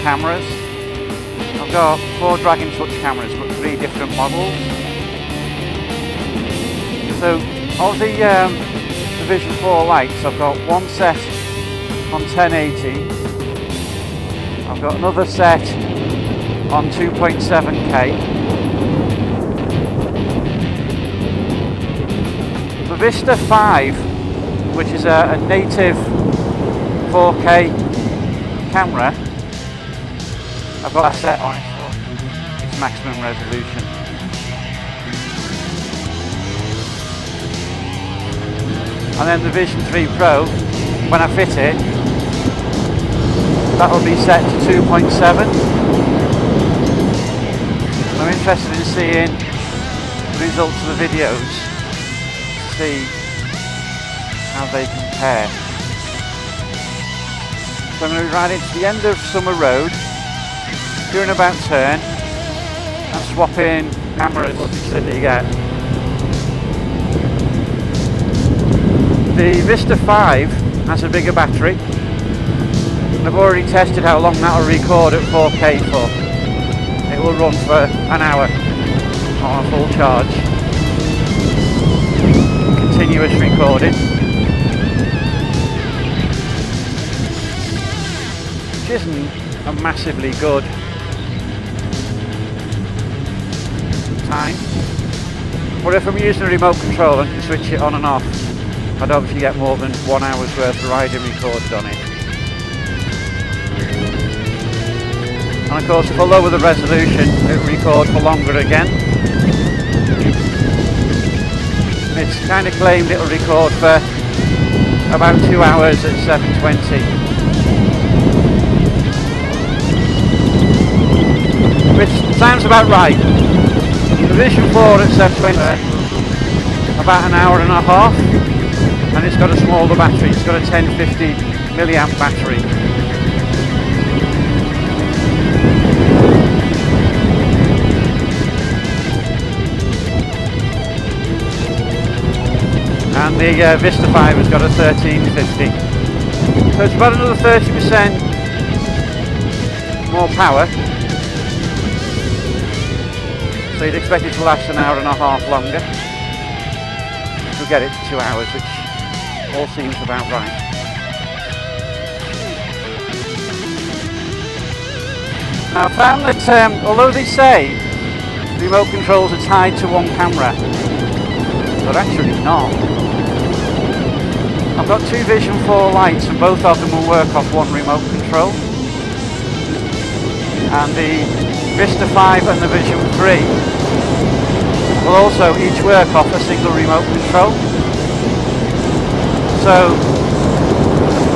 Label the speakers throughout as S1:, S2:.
S1: cameras. I've got 4 drag and touch cameras, but 3 different models. So of the Vision 4 lights, I've got one set on 1080. I've got another set on 2.7K. The Vista 5, which is a native 4K camera, I've got a set on it for its maximum resolution. And then the Vision 3 Pro, when I fit it, that will be set to 2.7. I'm interested in seeing the results of the videos to see how they compare. So I'm going to be riding to the end of Summer Road, doing about turn, and swapping cameras that you get. The Vista 5 has a bigger battery. I've already tested how long that will record at 4K for. It will run for an hour on a full charge. Continuous recording. Which isn't a massively good time. But if I'm using a remote control and can switch it on and off, I'd obviously get more than 1 hour's worth of riding recorded on it. And of course, if I lower the resolution, it will record for longer again. It's kind of claimed it will record for about 2 hours at 720. Which sounds about right. The Vision 4 at 720, about an hour and a half. And it's got a smaller battery, it's got a 1050 milliamp battery. And the Vista 5 has got a 1350. So it's about another 30% more power. So you'd expect it to last an hour and a half longer. You'll get it to 2 hours, which all seems about right. Now I found that although they say remote controls are tied to one camera, they're actually not. I've got 2 Vision 4 lights and both of them will work off one remote control. And the Vista 5 and the Vision 3 will also each work off a single remote control. So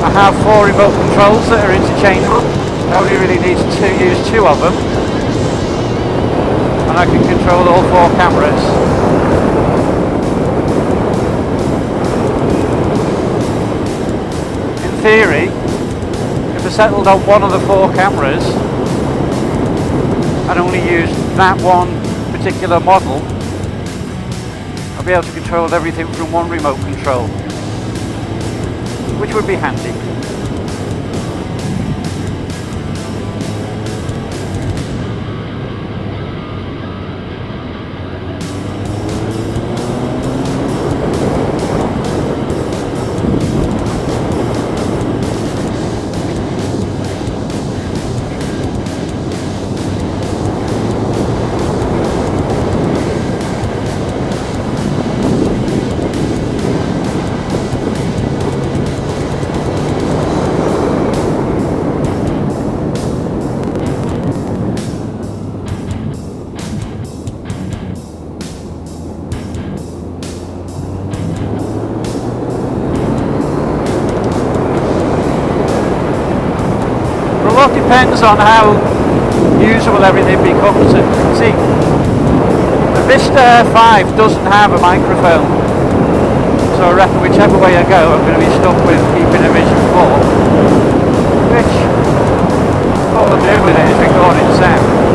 S1: I have 4 remote controls that are interchangeable. I only really need to use 2 of them, and I can control all 4 cameras. In theory, if I settled on one of the 4 cameras and only used that one particular model, I'll be able to control everything from one remote control, which would be handy. lot depends on how usable everything becomes. See, the Vista 5 doesn't have a microphone, so I reckon whichever way I go I'm going to be stuck with keeping a Vision 4, which all I'm doing with it is recording sound.